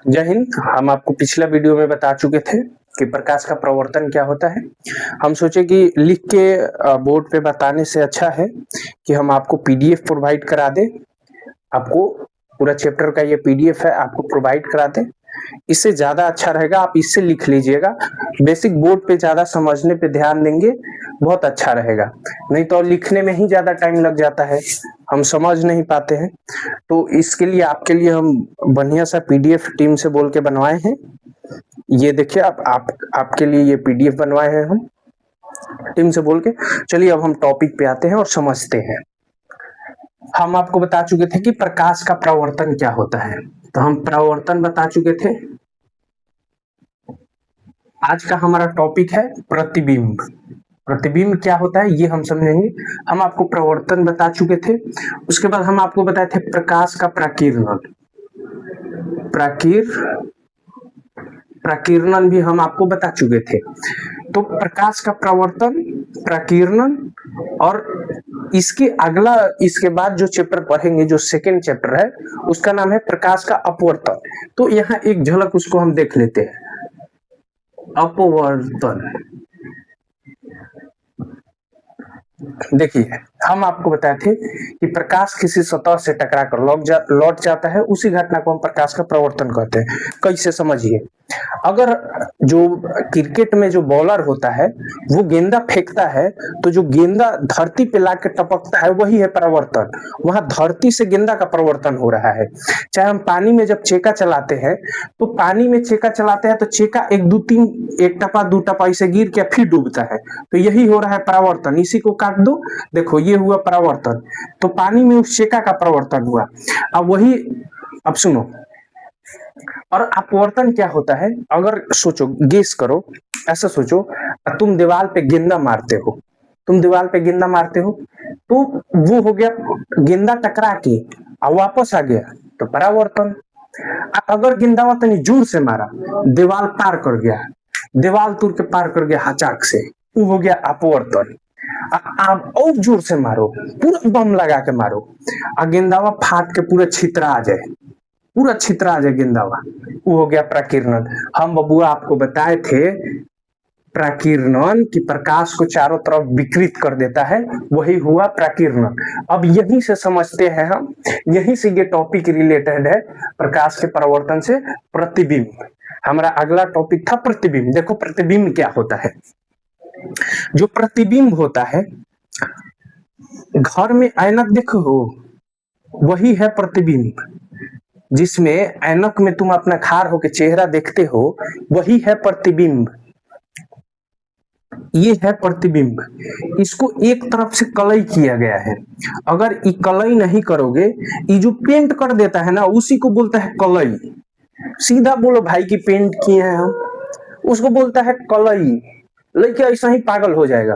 जय हिंद। हम आपको पिछला वीडियो में बता चुके थे कि प्रकाश का प्रवर्तन क्या होता है। हम सोचे कि लिख के बोर्ड पे बताने से अच्छा है कि हम आपको पीडीएफ प्रोवाइड करा दें। आपको पूरा चैप्टर का ये पीडीएफ है, आपको प्रोवाइड करा दें। इससे ज्यादा अच्छा रहेगा, आप इससे लिख लीजिएगा। बेसिक बोर्ड पे ज्यादा समझने पे ध्यान देंगे, बहुत अच्छा रहेगा। नहीं तो लिखने में ही ज्यादा टाइम लग जाता है, हम समझ नहीं पाते हैं। तो इसके लिए आपके लिए हम बढ़िया सा पीडीएफ टीम से बोल के बनवाए हैं। ये देखिए, आपके लिए ये पीडीएफ बनवाए हैं हम टीम से बोल के। चलिए अब हम टॉपिक पे आते हैं और समझते हैं। हम आपको बता चुके थे कि प्रकाश का प्रवर्तन क्या होता है, तो हम प्रवर्तन बता चुके थे। आज का हमारा टॉपिक है प्रतिबिंब। प्रतिबिंब क्या होता है ये हम समझेंगे। हम आपको प्रवर्तन बता चुके थे, उसके बाद हम आपको बताए थे प्रकाश का प्राकिरणन। प्राकिरणन भी हम आपको बता चुके थे। तो प्रकाश का प्रवर्तन, प्राकिरणन, और इसके बाद जो चैप्टर पढ़ेंगे, जो सेकेंड चैप्टर है, उसका नाम है प्रकाश का अपवर्तन। तो यहाँ एक झलक उसको हम देख लेते हैं। अपवर्तन, देखिए हम आपको बताए थे कि प्रकाश किसी सतह से टकराकर लौट जाता है, उसी घटना को हम प्रकाश का प्रवर्तन कहते हैं। कैसे समझिए, अगर जो क्रिकेट में जो बॉलर होता है वो गेंदा फेंकता है, तो जो गेंदा धरती पे लाके टपकता है वही है प्रवर्तन। वहां धरती से गेंदा का प्रवर्तन हो रहा है। चाहे हम पानी में जब चेका चलाते हैं, तो पानी में चेका चलाते हैं तो चेका एक टपा दो टपा ऐसे गिर के फिर डूबता है, तो यही हो रहा है प्रवर्तन। इसी को काट दो, देखो ये हुआ प्रवर्तन। तो पानी में उस चेका का प्रवर्तन हुआ। अब सुनो, और अपवर्तन क्या होता है। अगर सोचो, गेस करो, ऐसा सोचो, तुम दीवार पे गेंदा मारते हो, तो वो हो गया गेंदा टकरा के और वापस आ गया, तो परावर्तन। अगर गेंदा तनी जोर से मारा, दीवार पार कर गया, दीवार तुर के पार कर गया हचाक से, वो हो गया अपवर्तन। आप और जोर से मारो, पूरा बम लगा के मारो, गेंदावा फाट के पूरा छितरा आ जाए गेंदावा, वो हो गया प्राकिरणन। हम बबुआ आपको बताए थे प्राकिरणन की प्रकाश को चारों तरफ विकृत कर देता है, वही हुआ प्राकिरणन। अब यहीं से समझते हैं हम, यहीं से ये टॉपिक रिलेटेड है प्रकाश के परावर्तन से प्रतिबिंब। हमारा अगला टॉपिक था प्रतिबिंब। देखो प्रतिबिंब क्या होता है। जो प्रतिबिंब होता है, घर में ऐनक देखो हो, वही है प्रतिबिंब। जिसमें ऐनक में तुम अपना खार होके चेहरा देखते हो, वही है प्रतिबिंब। ये है प्रतिबिंब। इसको एक तरफ से कलई किया गया है। अगर ये कलई नहीं करोगे, ये जो पेंट कर देता है ना, उसी को बोलता है कलई। सीधा बोलो भाई की पेंट किए हैं हम, उसको बोलता है कलई। लड़का ऐसा ही पागल हो जाएगा।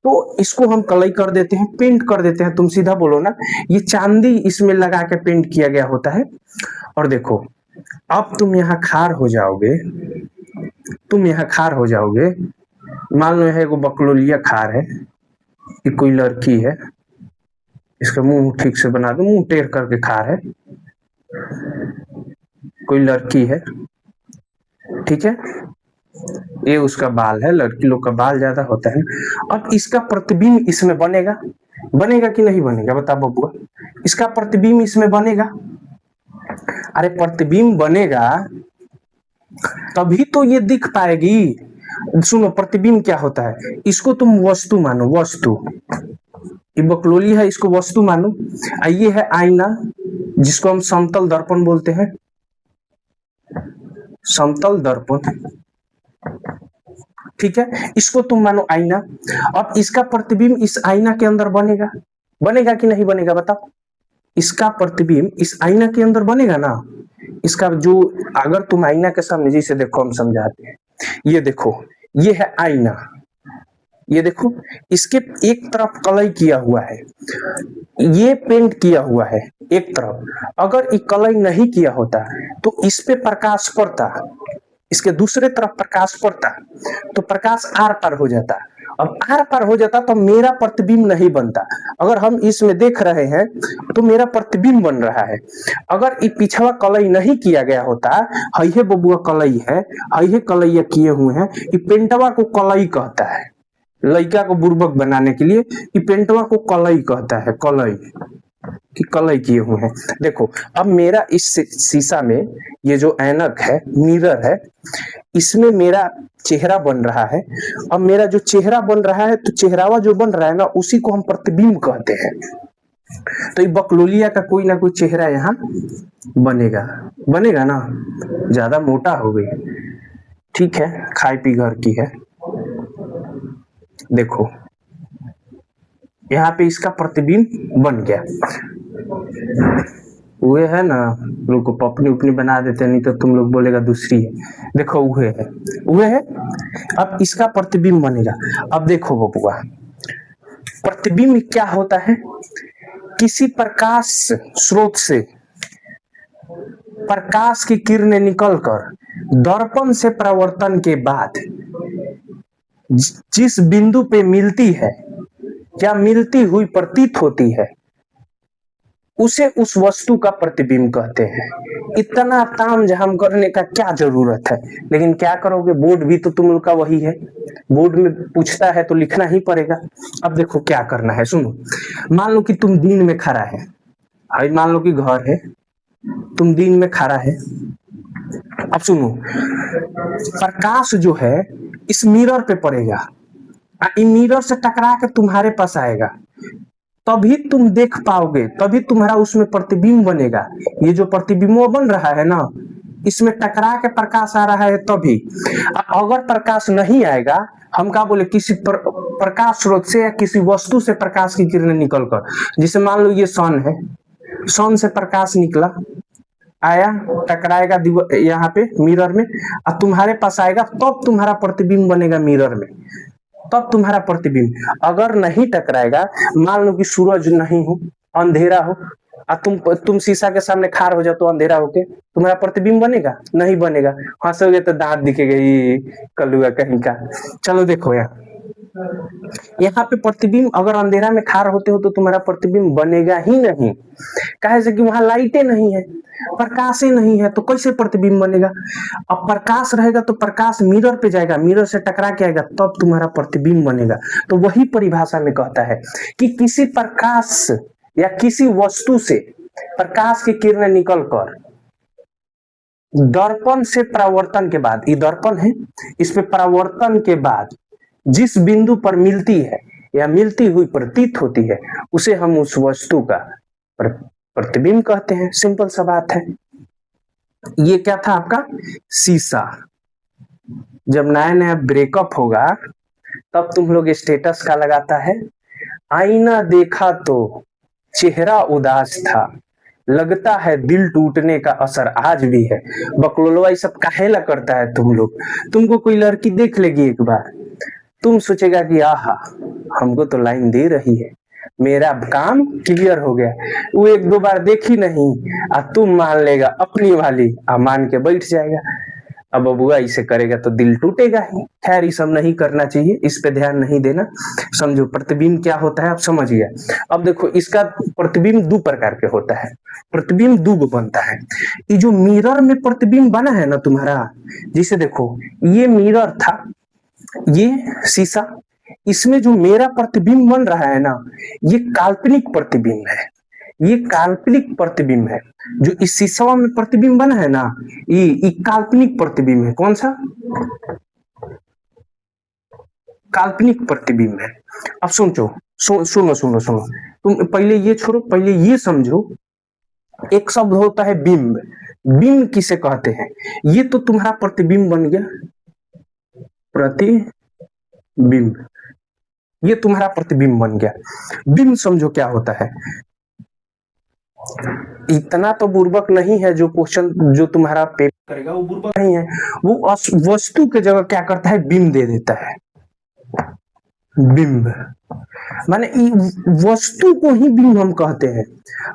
तो इसको हम कलई कर देते हैं, पेंट कर देते हैं। तुम सीधा बोलो ना, ये चांदी इसमें लगा के पेंट किया गया होता है। और देखो, अब तुम यहाँ खार हो जाओगे, मान लो है एगो बकलोलिया खार है, कि कोई लड़की है, इसका मुंह ठीक से बना दो, मुंह टेढ़ करके खार है, कोई लड़की है, ठीक है, ये उसका बाल है। लड़की लोग का बाल ज्यादा होता है। अब इसका प्रतिबिंब इसमें बनेगा कि नहीं बनेगा, बता बबुआ। इसका प्रतिबिंब इसमें बनेगा। अरे प्रतिबिंब बनेगा तभी तो ये दिख पाएगी। सुनो, प्रतिबिंब क्या होता है, इसको तुम वस्तु मानो, वस्तु। ये बकलोली है, इसको वस्तु मानो। ये है आईना, जिसको हम समतल दर्पण बोलते हैं, समतल दर्पण, ठीक है। इसको तुम मानो आईना। अब इसका प्रतिबिंब इस आईना के अंदर बनेगा कि नहीं बनेगा, बताओ। इसका प्रतिबिंब इस आईना के अंदर बनेगा ना। इसका जो, अगर तुम आईना के सामने, जैसे देखो हम समझाते हैं, ये देखो, ये है आईना, ये देखो, इसके एक तरफ कलई किया हुआ है, ये पेंट किया हुआ है एक तरफ। अगर ये कलई नहीं किया होता तो इस पे प्रकाश पड़ता, इसके दूसरे तरफ प्रकाश पड़ता, तो प्रकाश आर पार हो जाता। अब आर पार हो जाता तो मेरा प्रतिबिंब नहीं बनता। अगर हम इसमें देख रहे हैं तो मेरा प्रतिबिंब बन रहा है। अगर ये पिछवा कलई नहीं किया गया होता, हइहे बबुआ कलई है, हइहे कलैया किए हुए हैं, ये पेंटवा को कलई कहता है। लड़का को बुर्बक बनाने के लिए ये पेंटवा को कलई कहता है, कलई कि कलई किए हुए हैं। देखो अब मेरा इस शीशा में ये जो ऐनक है, मिरर है, इसमें मेरा चेहरा बन रहा है। अब मेरा जो चेहरा बन रहा है, तो चेहरावा जो बन रहा है ना, उसी को हम प्रतिबिंब कहते हैं। तो ये बकलोलिया का कोई ना कोई चेहरा यहाँ बनेगा, बनेगा ना। ज्यादा मोटा हो गई, ठीक है, खाई पी घर की है। देखो यहाँ पे इसका प्रतिबिंब बन गया। वो है ना, लोग को पपनी उपनी बना देते, नहीं तो तुम लोग बोलेगा दूसरी है। देखो वो है, वो है। अब इसका प्रतिबिंब बनेगा। अब देखो बबुआ, प्रतिबिंब क्या होता है? किसी प्रकाश स्रोत से प्रकाश की किरणें निकलकर दर्पण से परावर्तन के बाद जिस बिंदु पे मिलती है या मिलती हुई प्रतीत होती है, उसे उस वस्तु का प्रतिबिंब कहते हैं। इतना ताम झाम करने का क्या जरूरत है, लेकिन क्या करोगे, बोर्ड भी तो तुम लोग का वही है, बोर्ड में पूछता है तो लिखना ही पड़ेगा। अब देखो क्या करना है, सुनो। मान लो कि तुम दिन में खड़ा है, मान लो कि घर है, तुम दिन में खड़ा है। अब सुनो, प्रकाश जो है इस मिरर पे पड़ेगा, मिरर से टकरा के तुम्हारे पास आएगा, तभी तुम देख पाओगे, तभी तुम्हारा उसमें प्रतिबिंब बनेगा। ये जो प्रतिबिंब बन रहा है ना, इसमें टकरा के प्रकाश आ रहा है तभी। अगर प्रकाश नहीं आएगा, हम क्या बोले, किसी प्रकाश स्रोत से या किसी वस्तु से प्रकाश की किरणें निकलकर, जैसे मान लो ये सन है, सन से प्रकाश निकला, आया, टकराएगा यहाँ पे मिरर में, और तुम्हारे पास आएगा, तब तुम्हारा प्रतिबिंब बनेगा मिरर में, तब तुम्हारा प्रतिबिंब। अगर नहीं टकराएगा, मान लो कि सूरज नहीं हो, अंधेरा हो, और तुम शीशा के सामने खार हो जाओ तो अंधेरा होके तुम्हारा प्रतिबिंब बनेगा? नहीं बनेगा। हंसोगे तो दांत दिखेगा, ये कलुआ कहीं का। चलो देखो यहाँ पे प्रतिबिंब, अगर अंधेरा में खार होते हो तो तुम्हारा प्रतिबिंब बनेगा ही नहीं। काहे से कि वहां लाइटें नहीं है, प्रकाश ही नहीं है, तो कैसे प्रतिबिंब बनेगा? अब प्रकाश रहेगा तो प्रकाश मिरर पे जाएगा, मिरर से टकरा के आएगा, तब तुम्हारा प्रतिबिंब बनेगा। तो वही परिभाषा में कहता है कि किसी प्रकाश या किसी वस्तु से प्रकाश की किरणें निकलकर दर्पण से परावर्तन के बाद, ये दर्पण है, इस पे परावर्तन के बाद जिस बिंदु पर मिलती है या मिलती हुई प्रतीत होती है, उसे हम उस वस्तु का प्रतिबिंब कहते हैं। सिंपल सा बात है। ये क्या था आपका शीशा। जब नया नया ब्रेकअप होगा तब तुम लोग स्टेटस का लगाता है, आईना देखा तो चेहरा उदास था, लगता है दिल टूटने का असर आज भी है। बकलोलवा ये सब काहेला करता है तुम लोग? तुमको कोई लड़की देख लेगी एक बार, तुम सोचेगा कि आहा हमको तो लाइन दे रही है, मेरा काम क्लियर हो गया। वो एक दो बार देखी नहीं, तुम मान लेगा अपनी वाली, मान के बैठ जाएगा। अब बबुआ इसे करेगा तो दिल टूटेगा ही। खैर ये सब नहीं करना चाहिए, इस पे ध्यान नहीं देना। समझो प्रतिबिंब क्या होता है, आप समझ गया। अब देखो इसका प्रतिबिंब दो प्रकार के होता है, प्रतिबिंब दो बनता है। ये जो मिरर में प्रतिबिंब बना है ना तुम्हारा, जिसे देखो ये मिरर था, ये शीशा, इसमें जो मेरा प्रतिबिंब बन रहा है ना, ये काल्पनिक प्रतिबिंब है, ये काल्पनिक प्रतिबिंब है। जो इस शीशा में प्रतिबिंब बना है ना, ये काल्पनिक प्रतिबिंब है। कौन सा? काल्पनिक प्रतिबिंब है। अब सुनो सुनो सुनो सुनो, तुम पहले ये छोड़ो, पहले ये समझो। एक शब्द होता है बिंब। बिंब किसे कहते हैं? ये तो तुम्हारा प्रतिबिंब बन गया, प्रतिबिंब, ये तुम्हारा प्रतिबिंब बन गया। बिंब समझो क्या होता है। इतना तो बुर्बक नहीं है जो क्वेश्चन जो तुम्हारा पेपर करेगा, वो बुर्बक नहीं है। वो वस्तु के जगह क्या करता है, बिंब दे देता है। बिंब माने वस्तु को ही बिंब हम कहते हैं।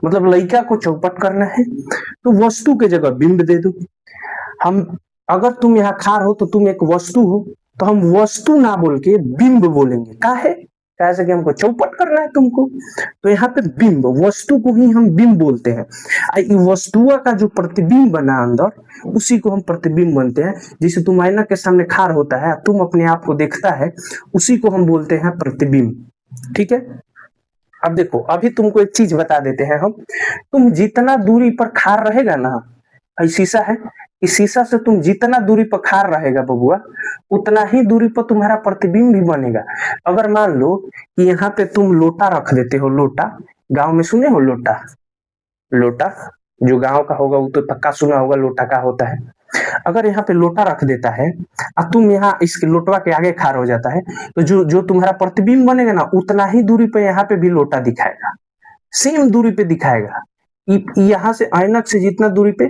मतलब लड़का को चौपट करना है तो वस्तु के जगह बिंब दे दो। हम अगर तुम यहाँ खार हो तो तुम एक वस्तु हो, तो हम वस्तु ना बोल के बिंब बोलेंगे। का है कैसे कि हमको चौपट करना है तुमको, तो यहाँ पे बिंब, वस्तु को ही हम बिंब बोलते हैं। वस्तुआ का जो प्रतिबिंब बना अंदर, उसी को हम प्रतिबिंब बनते हैं। जैसे तुम आईना के सामने खार होता है, तुम अपने आप को देखता है, उसी को हम बोलते हैं प्रतिबिंब। ठीक है, अब देखो, अभी तुमको एक चीज बता देते हैं हम, तुम जितना दूरी पर खार रहेगा ना, शीशा है, इस शीशा से तुम जितना दूरी पर खार रहेगा बबुआ, उतना ही दूरी पर तुम्हारा प्रतिबिंब भी बनेगा। अगर मान लो कि यहाँ पे तुम लोटा रख देते हो, लोटा, गांव में सुने हो लोटा, लोटा जो गांव का होगा वो तो पक्का सुना होगा लोटा का होता है। अगर यहाँ पे लोटा रख देता है और तुम यहाँ इस लोटवा के आगे खार हो जाता है, तो जो जो तुम्हारा प्रतिबिंब बनेगा ना, उतना ही दूरी पे यहाँ पे भी लोटा दिखाएगा, सेम दूरी पे दिखाएगा। यहाँ से ऐनक से जितना दूरी पे,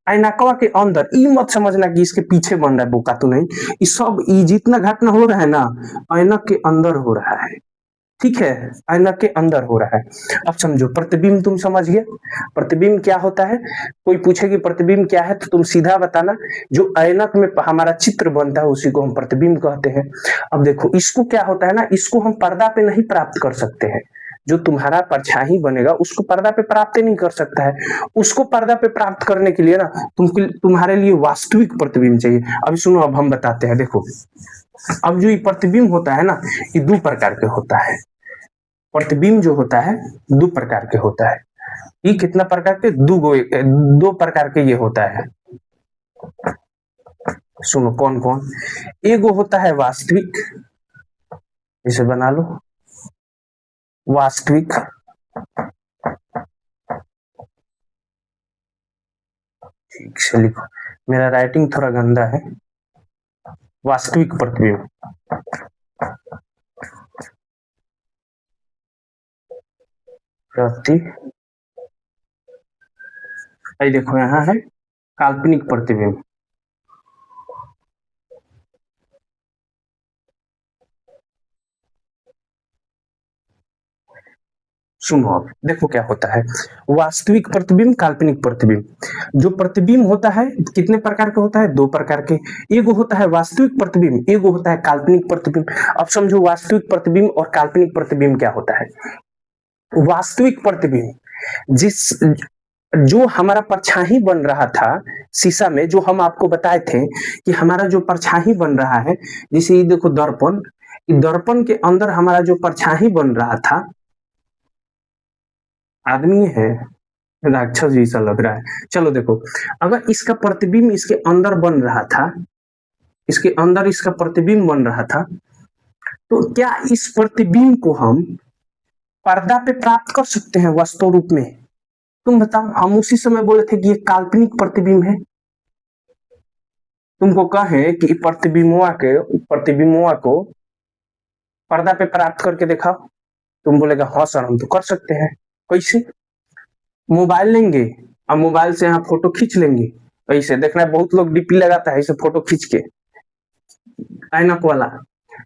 ऐनकवा के अंदर, ई मत समझना कि इसके पीछे बन रहा है, बोका तो नहीं, ये सब जितना घटना हो रहा है ना, ऐनक के अंदर हो रहा है। ठीक है, ऐनक के अंदर हो रहा है। अब समझो, प्रतिबिंब तुम समझ गए, प्रतिबिंब क्या होता है। कोई पूछे कि प्रतिबिंब क्या है, तो तुम सीधा बताना, जो ऐनक में हमारा चित्र बनता है उसी को हम प्रतिबिंब कहते हैं। अब देखो, इसको क्या होता है ना, इसको हम पर्दा पे नहीं प्राप्त कर सकते हैं। जो तुम्हारा परछाई बनेगा उसको पर्दा पे प्राप्त नहीं कर सकता है। उसको पर्दा पे प्राप्त करने के लिए ना तुम्हारे लिए वास्तविक प्रतिबिंब चाहिए। अभी सुनो, अब हम बताते हैं। देखो, अब जो ये प्रतिबिंब होता है ना, ये दो प्रकार के होता है। प्रतिबिंब जो होता है दो प्रकार के होता है। ये कितना प्रकार के, दो प्रकार के ये होता है। सुनो कौन कौन। एगो होता है वास्तविक, इसे बना लो, वास्तविक। ठीक से लिखो, मेरा राइटिंग थोड़ा गंदा है। वास्तविक प्रतिबिंब, देखो यहाँ है काल्पनिक प्रतिबिंब। सुनो, अब देखो क्या होता है, वास्तविक प्रतिबिंब, काल्पनिक प्रतिबिंब। जो प्रतिबिंब होता है कितने प्रकार का होता है, दो प्रकार के। एगो होता है वास्तविक प्रतिबिंब, एगो होता है काल्पनिक प्रतिबिंब। अब समझो वास्तविक प्रतिबिंब और काल्पनिक प्रतिबिंब क्या होता है। वास्तविक प्रतिबिंब, जिस जो हमारा परछाई बन रहा था शीशा में, जो हम आपको बताए थे कि हमारा जो परछाई बन रहा है, जैसे ये देखो दर्पण, दर्पण के अंदर हमारा जो परछाई बन रहा था, आदमी है, राक्षस जैसा लग रहा है। चलो देखो, अगर इसका प्रतिबिंब इसके अंदर बन रहा था, इसके अंदर इसका प्रतिबिंब बन रहा था, तो क्या इस प्रतिबिंब को हम पर्दा पे प्राप्त कर सकते हैं वस्तु रूप में। तुम बताओ, हम उसी समय बोले थे कि ये काल्पनिक प्रतिबिंब है। तुमको कहे कि प्रतिबिंबवा को पर्दा पे प्राप्त करके दिखाओ, तुम बोलेगा हाँ सर हम तो कर सकते हैं। कैसे, मोबाइल लेंगे और मोबाइल से यहाँ फोटो खींच लेंगे। ऐसे देखना, बहुत लोग डीपी लगाता है ऐसे फोटो खींच के, ऐनक वाला,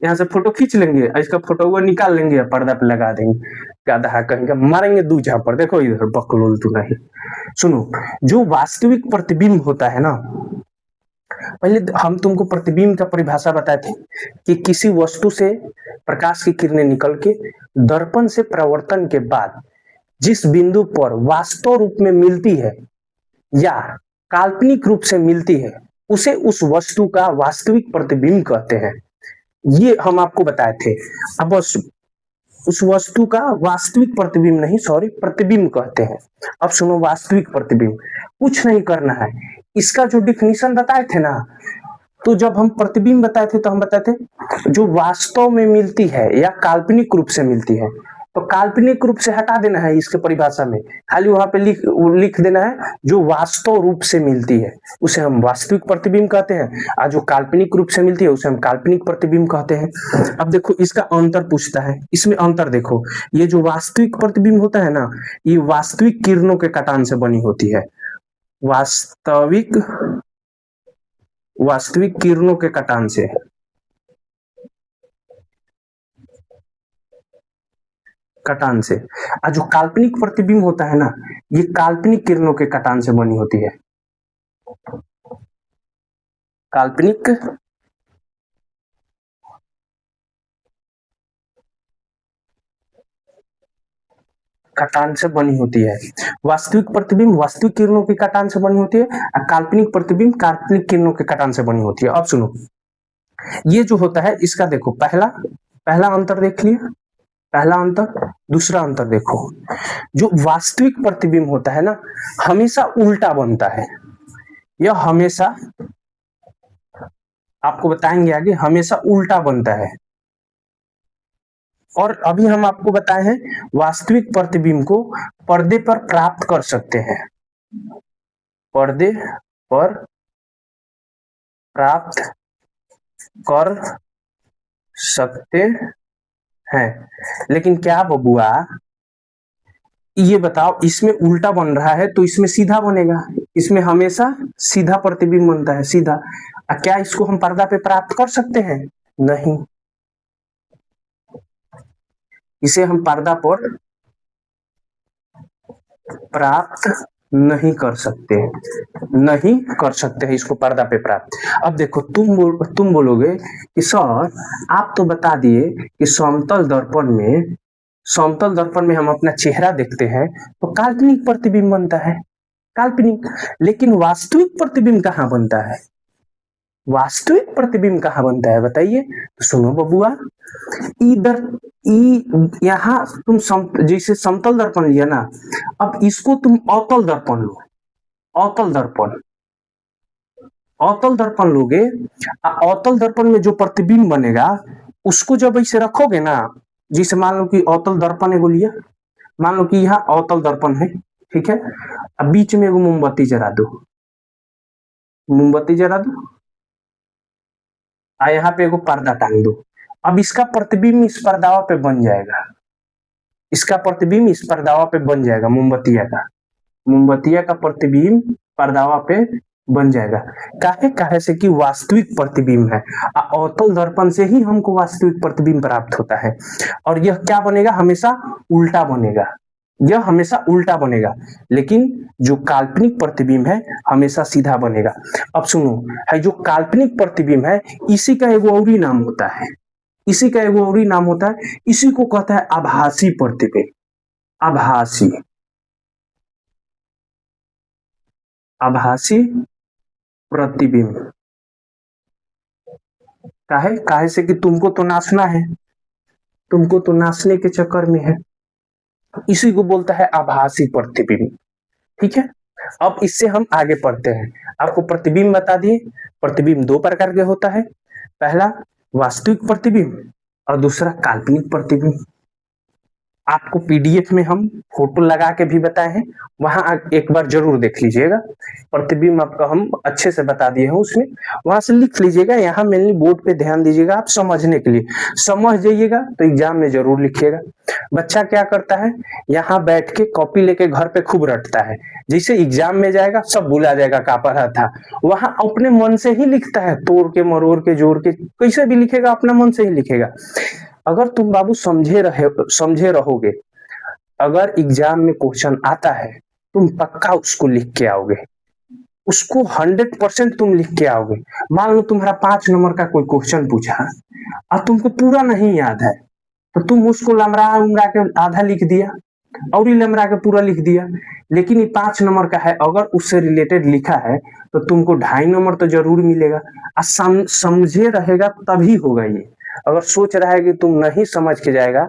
यहाँ से फोटो खींच लेंगे, इसका फोटो वो निकाल लेंगे, पर्दा पे लगा देंगे, गाधा कहीं का मारेंगे दूजा पर। देखो इधर बकलोल तू नहीं। सुनो, जो वास्तविक प्रतिबिंब होता है ना, पहले हम तुमको प्रतिबिंब का परिभाषा बताए थे कि किसी वस्तु से प्रकाश की किरणें निकल के दर्पण से प्रवर्तन के बाद जिस बिंदु पर वास्तव रूप में मिलती है या काल्पनिक रूप से मिलती है, उसे उस वस्तु का वास्तविक प्रतिबिंब कहते हैं। ये हम आपको बताए थे। अब उस वस्तु का वास्तविक प्रतिबिंब नहीं, सॉरी, प्रतिबिंब कहते हैं। अब सुनो, वास्तविक प्रतिबिंब कुछ नहीं करना है, इसका जो डिफिनीशन बताए थे ना, तो जब हम प्रतिबिंब बताए थे तो हम बताए थे जो वास्तव में मिलती है या काल्पनिक रूप से मिलती है। तो काल्पनिक रूप से हटा देना है इसके परिभाषा में, खाली वहां पे लिख देना है जो वास्तव रूप से मिलती है उसे हम वास्तविक प्रतिबिंब कहते हैं, और जो काल्पनिक रूप से मिलती है उसे हम काल्पनिक प्रतिबिंब कहते हैं। अब देखो इसका अंतर पूछता है, इसमें अंतर देखो, ये जो वास्तविक प्रतिबिंब होता है ना, ये वास्तविक किरणों के कटान से बनी होती है। वास्तविक किरणों के कटान से, और जो काल्पनिक प्रतिबिंब होता है ना, ये काल्पनिक किरणों के कटान से बनी होती है। काल्पनिक कटान से बनी होती है। वास्तविक प्रतिबिंब वास्तविक किरणों के कटान से बनी होती है और काल्पनिक प्रतिबिंब काल्पनिक किरणों के कटान से बनी होती है। अब सुनो, ये जो होता है इसका देखो, पहला पहला अंतर देख लिया, पहला अंतर। दूसरा अंतर देखो, जो वास्तविक प्रतिबिंब होता है ना, हमेशा उल्टा बनता है। यह हमेशा, आपको बताएंगे आगे, हमेशा उल्टा बनता है। और अभी हम आपको बताए हैं वास्तविक प्रतिबिंब को पर्दे पर प्राप्त कर सकते हैं, पर्दे पर प्राप्त कर सकते हैं। लेकिन क्या बबुआ, ये बताओ, इसमें उल्टा बन रहा है तो इसमें सीधा बनेगा, इसमें हमेशा सीधा प्रतिबिंब बनता है, सीधा। क्या इसको हम पर्दा पे प्राप्त कर सकते हैं? नहीं, इसे हम पर्दा पर प्राप्त नहीं कर सकते, नहीं कर सकते हैं इसको पर्दा पे प्राप्त। अब देखो, तुम बोलोगे कि सर आप तो बता दिए कि समतल दर्पण में हम अपना चेहरा देखते हैं तो काल्पनिक प्रतिबिंब बनता है, काल्पनिक। लेकिन वास्तविक प्रतिबिंब कहाँ बनता है? वास्तविक प्रतिबिंब कहाँ बनता है बताइए? तो सुनो बबुआ, इधर यहाँ तुम जैसे समतल दर्पण लिया ना, अब इसको तुम अवतल दर्पण लो, अवतल दर्पण, अवतल दर्पण लोगे, अवतल दर्पण में जो प्रतिबिंब बनेगा उसको जब ऐसे रखोगे ना, जैसे मान लो कि अवतल दर्पण एगो लिया, मान लो कि यहाँ अवतल दर्पण है, ठीक है। अब बीच में एगो मोमबत्ती जला दो, मोमबत्ती जला दो, यहाँ पे एगो पर्दा टांग दो। अब इसका प्रतिबिंब इस पर्दावा पे बन जाएगा, इसका प्रतिबिंब इस पर्दावा पे बन जाएगा, मोमबत्तिया का प्रतिबिंब पर्दावा पे बन जाएगा। काहे से कि वास्तविक प्रतिबिंब है, अवतल दर्पण से ही हमको वास्तविक प्रतिबिंब प्राप्त होता है। और यह क्या बनेगा? हमेशा उल्टा बनेगा, यह हमेशा उल्टा बनेगा। लेकिन जो काल्पनिक प्रतिबिंब है हमेशा सीधा बनेगा। अब सुनो, है जो काल्पनिक प्रतिबिंब है, इसी का एगो और ही नाम होता है, इसी का एगो और ही नाम होता है, इसी को कहता है आभासी प्रतिबिंब, आभासी, आभासी प्रतिबिंब। काहे से कि तुमको तो नाचना है, तुमको तो नाचने के चक्कर में है, इसी को बोलता है आभासी प्रतिबिंब, ठीक है। अब इससे हम आगे पढ़ते हैं। आपको प्रतिबिंब बता दिए, प्रतिबिंब दो प्रकार के होता है, पहला वास्तविक प्रतिबिंब और दूसरा काल्पनिक प्रतिबिंब। आपको पीडीएफ में हम फोटो लगा के भी बताए हैं, वहां एक बार जरूर देख लीजिएगा। प्रतिबिंब आपका हम अच्छे से बता दिए हैं उसमें, वहां से लिख लीजिएगा। यहाँ मेनली बोर्ड पे ध्यान दीजिएगा, आप समझने के लिए समझ जाइएगा तो एग्जाम में जरूर लिखिएगा। बच्चा क्या करता है, यहाँ बैठ के कॉपी लेके घर पे खूब रटता है, जैसे एग्जाम में जाएगा सब भुला जाएगा का पढ़ा था, वहां अपने मन से ही लिखता है, तोड़ के मरोड़ के जोड़ के कैसे भी लिखेगा, अपना मन से ही लिखेगा। अगर तुम बाबू समझे रहोगे, अगर एग्जाम में क्वेश्चन आता है तुम पक्का उसको लिख के आओगे, उसको 100% तुम लिख के आओगे। मान लो तुम्हारा 5 नंबर का कोई क्वेश्चन पूछा और तुमको पूरा नहीं याद है, तो तुम उसको लमरा उमरा के आधा लिख दिया और ही लमरा के पूरा लिख दिया। लेकिन ये 5 नंबर का है, अगर उससे रिलेटेड लिखा है तो तुमको 2.5 नंबर तो जरूर मिलेगा। समझे रहेगा तभी होगा ये। अगर सोच रहा है कि तुम नहीं समझ के जाएगा,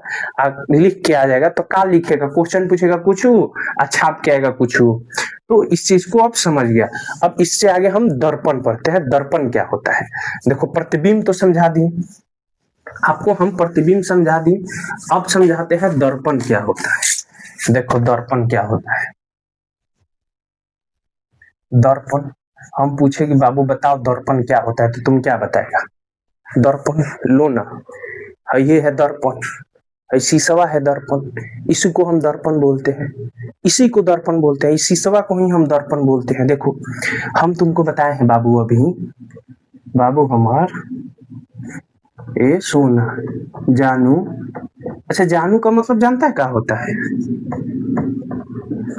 लिख के आ जाएगा, तो क्या लिखेगा? क्वेश्चन पूछेगा कुछ, छाप के आएगा कुछ। तो इस चीज को आप समझ गया। अब इससे आगे हम दर्पण पढ़ते हैं। दर्पण क्या होता है? देखो, प्रतिबिंब तो समझा दिए आपको, हम प्रतिबिंब समझा दिए, अब समझाते हैं दर्पण क्या होता है। देखो दर्पण क्या होता है। दर्पण, हम पूछे कि बाबू बताओ दर्पण क्या होता है, तो तुम क्या बताएगा? दर्पण लो ना, ये है दर्पण, शीशवा है दर्पण, इसी को हम दर्पण बोलते हैं, इसी को दर्पण बोलते हैं, इस शीशवा को ही हम दर्पण बोलते हैं। देखो हम तुमको बताए हैं बाबू, अभी बाबू हमार ए सोना जानू। अच्छा, जानू का मतलब जानता है क्या होता है?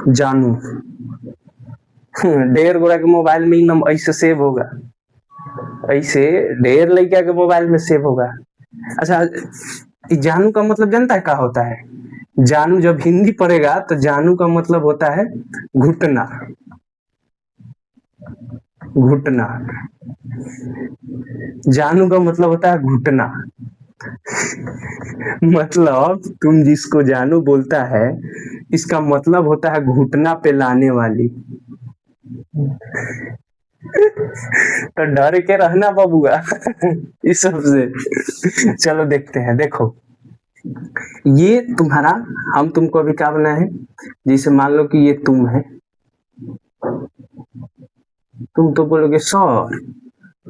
जानू ढेर गोरा के मोबाइल में ही ऐसे सेव होगा, ऐसे ढेर लड़का के मोबाइल में सेव होगा। अच्छा, जानू का मतलब जानता है क्या होता है? जानू जब हिंदी पढ़ेगा तो जानू का मतलब होता है घुटना, घुटना। जानू का मतलब होता है घुटना। मतलब तुम जिसको जानू बोलता है इसका मतलब होता है घुटना पे लाने वाली। तो डर के रहना बबुआ इस सब से। चलो देखते हैं, देखो ये तुम्हारा, हम तुमको अभी क्या बनाए हैं, जैसे मान लो कि ये तुम है, तुम तो बोलोगे सर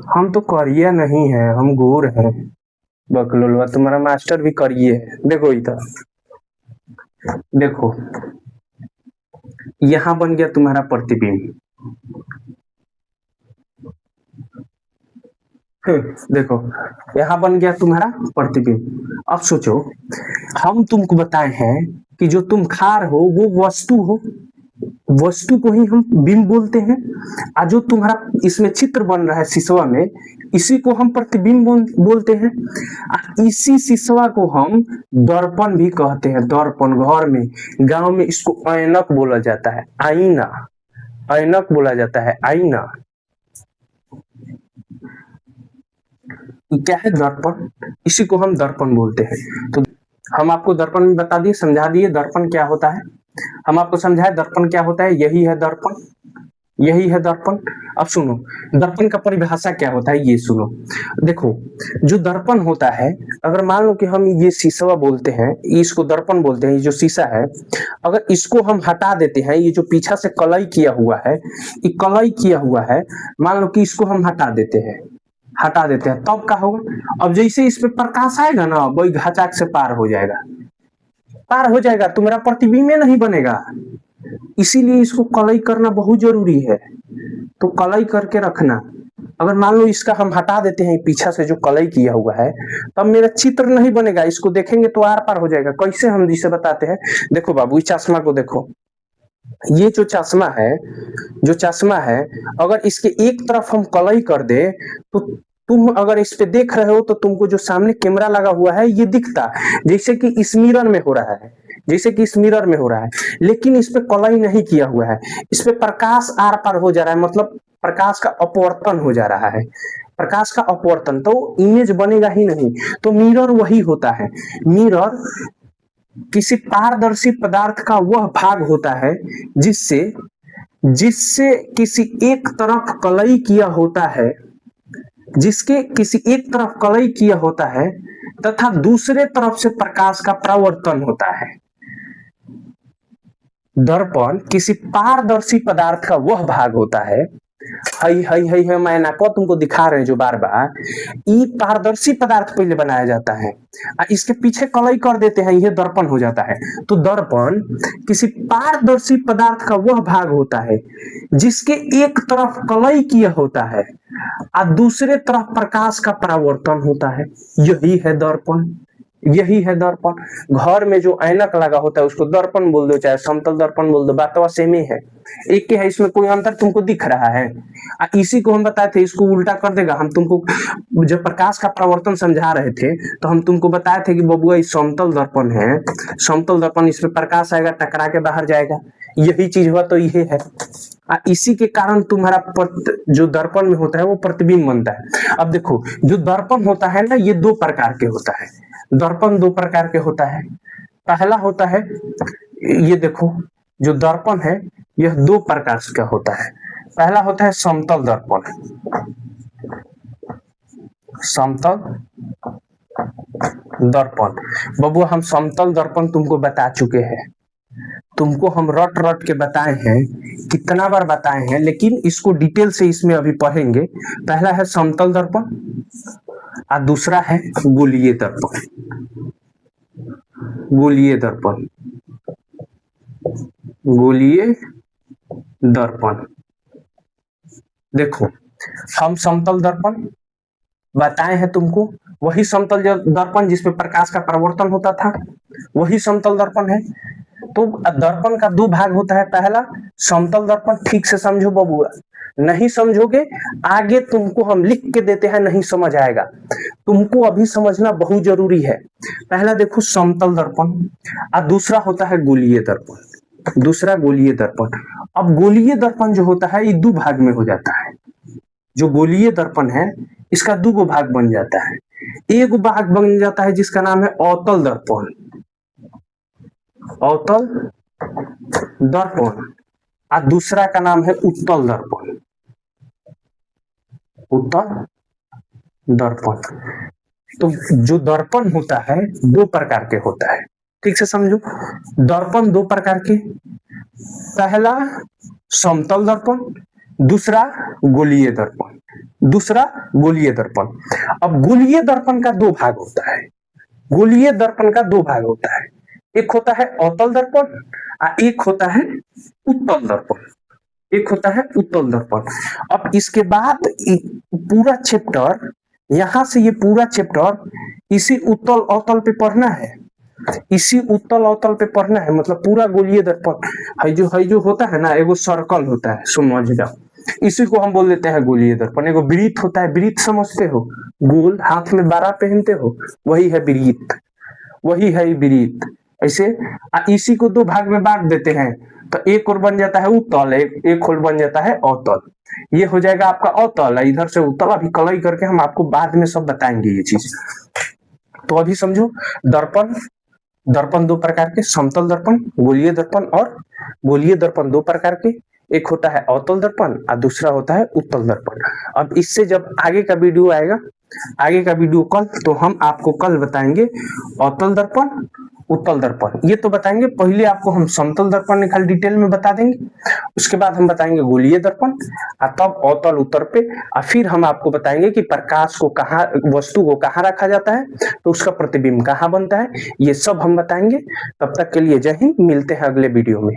हम तो करिया नहीं है, हम गोर है। बकलोलवा तुम्हारा मास्टर भी करिए है। देखो इधर, देखो यहां बन गया तुम्हारा प्रतिबिंब। देखो यहां बन गया तुम्हारा प्रतिबिंब। अब सोचो हम तुमको बताए हैं कि जो तुम खा रहे हो वो वस्तु हो, वस्तु को ही हम बिंब बोलते हैं। और जो तुम्हारा इसमें चित्र बन रहा है सिसवा में, इसी को हम प्रतिबिंब बोलते हैं। इसी सिसवा को हम दर्पण भी कहते हैं। दर्पण घर में, गांव में इसको ऐनक बोला जाता है, आईना, ऐनक बोला जाता है, आईना। क्या है दर्पण, इसी को हम दर्पण बोलते हैं। तो हम आपको दर्पण में बता दिए, समझा दिए दर्पण क्या होता है। हम आपको समझाए दर्पण क्या होता है, यही है दर्पण, यही है दर्पण। अब सुनो दर्पण का परिभाषा क्या होता है, ये सुनो। देखो जो दर्पण होता है, अगर मान लो कि हम ये शीशा बोलते हैं, इसको दर्पण बोलते हैं, ये जो शीशा है अगर इसको हम हटा देते हैं, ये जो पीछे से कलई किया हुआ है, ये कलई किया हुआ है, मान लो कि इसको हम हटा देते हैं, हटा देते हैं, तब क्या होगा, अब जैसे इस पे प्रकाश आएगा ना, वही घाचाक से पार हो जाएगा, पार हो जाएगा, तो मेरा प्रतिबिंब नहीं बनेगा। इसीलिए इसको कलई करना बहुत जरूरी है। तो कलई करके रखना। अगर मान लो इसका हम हटा देते हैं पीछे से जो कलई किया हुआ है, तब मेरा चित्र नहीं बनेगा। इसको देखेंगे तो आर पार हो जाएगा। कैसे हम जिसे बताते हैं, देखो बाबू इस चश्मा को देखो, ये जो चश्मा है, जो चश्मा है, अगर इसके एक तरफ हम कलई कर दे तो तुम अगर इस पे देख रहे हो तो तुमको जो सामने कैमरा लगा हुआ है ये दिखता, जैसे कि इस मिरर में हो रहा है, जैसे कि इस मिरर में हो रहा है, लेकिन इस पे कलई नहीं किया हुआ है, इस पे प्रकाश आर पार हो जा रहा है, मतलब प्रकाश का अपवर्तन हो जा रहा है, प्रकाश का अपवर्तन, तो इमेज बनेगा ही नहीं। तो मिरर वही होता है। मिरर किसी पारदर्शी पदार्थ का वह भाग होता है जिससे जिससे किसी एक तरफ कलई किया होता है, जिसके किसी एक तरफ कलई किया होता है तथा दूसरे तरफ से प्रकाश का प्रवर्तन होता है। दर्पण किसी पारदर्शी पदार्थ का वह भाग होता है, है मैं को तुमको दिखा रहे हैं जो बार बार, ये पारदर्शी पदार्थ पहले बनाया जाता है, इसके पीछे कलई कर देते हैं, यह दर्पण हो जाता है। तो दर्पण किसी पारदर्शी पदार्थ का वह भाग होता है जिसके एक तरफ कलई किया होता है और दूसरे तरफ प्रकाश का परावर्तन होता है, यही है दर्पण, यही है दर्पण। घर में जो ऐनक लगा होता है उसको दर्पण बोल दो, चाहे समतल दर्पण बोल दो, बात सेम ही है, एक के है, इसमें कोई अंतर तुमको दिख रहा है। इसी को हम बताए थे, इसको उल्टा कर देगा। हम तुमको जब प्रकाश का प्रवर्तन समझा रहे थे तो हम तुमको बताए थे कि बबुआ ये समतल दर्पण है, समतल दर्पण, इसमें प्रकाश आएगा टकरा के बाहर जाएगा, यही चीज हुआ, तो ये है। इसी के कारण तुम्हारा जो दर्पण में होता है वो प्रतिबिंब बनता है। अब देखो जो दर्पण होता है ना, ये दो प्रकार के होता है। दर्पण दो प्रकार के होता है। पहला होता है, ये देखो जो दर्पण है यह दो प्रकार का होता है। पहला होता है समतल दर्पण, समतल दर्पण। बबुआ हम समतल दर्पण तुमको बता चुके हैं, तुमको हम रट रट के बताए हैं, कितना बार बताए हैं, लेकिन इसको डिटेल से इसमें अभी पढ़ेंगे। पहला है समतल दर्पण और दूसरा है गोलीय दर्पण, गोलीय दर्पण, गोलीय दर्पण। देखो हम समतल दर्पण बताए हैं तुमको, वही समतल दर्पण जिसपे प्रकाश का परावर्तन होता था, वही समतल दर्पण है। तो दर्पण का दो भाग होता है। पहला समतल दर्पण, ठीक से समझो बबुआ, नहीं समझोगे आगे तुमको हम लिख के देते हैं, नहीं समझ आएगा तुमको अभी समझना बहुत जरूरी है। पहला देखो समतल दर्पण और दूसरा होता है गोलीय दर्पण। दूसरा गोलीय दर्पण। अब गोलीय दर्पण जो होता है ये दो भाग में हो जाता है। जो गोलीय दर्पण है इसका दो भाग बन जाता है। एक भाग बन जाता है जिसका नाम है अवतल दर्पण, अवतल दर्पण, और दूसरा का नाम है उत्तल दर्पण, उत्तल दर्पण। तो जो दर्पण होता है दो प्रकार के होता है, ठीक से समझो। दर्पण दो प्रकार के, पहला समतल दर्पण, दूसरा गोलीय दर्पण, दूसरा गोलीय दर्पण। अब गोलीय दर्पण का दो भाग होता है। गोलीय दर्पण का दो भाग होता है, एक होता है अवतल दर्पण और एक होता है उत्तल दर्पण, एक होता है उत्तल दर्पण। अब इसके बाद पूरा चैप्टर, यहां से ये पूरा चैप्टर इसी उत्तल अवतल पे पढ़ना है, इसी उत्तल अवतल पे पढ़ना है। मतलब पूरा गोलीय दर्पण है जो होता है ना, एगो सर्कल होता है, समझ जाओ, इसी को हम बोल देते हैं गोलीय दर्पण। एगो वृत्त होता है, वृत्त समझते हो, गोल हाथ में बारह पहनते हो, वही है वृत्त, वही है वृत्त। ऐसे इसी को दो भाग में बांट देते हैं, तो एक और बन जाता है उत्तल, एक और बन जाता है अवतल। ये हो जाएगा आपका अवतल, इधर से उत्तल। अभी कलई करके हम आपको बाद में सब बताएंगे ये चीज। तो अभी समझो, दर्पण, दर्पण दो प्रकार के, समतल दर्पण, गोलीय दर्पण। और गोलीय दर्पण दो प्रकार के, एक होता है अवतल दर्पण और दूसरा होता है उत्तल दर्पण। अब इससे जब आगे का वीडियो आएगा, आगे का वीडियो कल, तो हम आपको कल बताएंगे अवतल दर्पण, उत्तल दर्पण, ये तो बताएंगे। पहले आपको हम समतल दर्पण निकाल डिटेल में बता देंगे, उसके बाद हम बताएंगे गोलीय दर्पण, और तब अवतल उत्तर पे, और फिर हम आपको बताएंगे कि प्रकाश को कहाँ, वस्तु को कहाँ रखा जाता है, तो उसका प्रतिबिंब कहाँ बनता है, ये सब हम बताएंगे। तब तक के लिए जय हिंद, मिलते हैं अगले वीडियो में।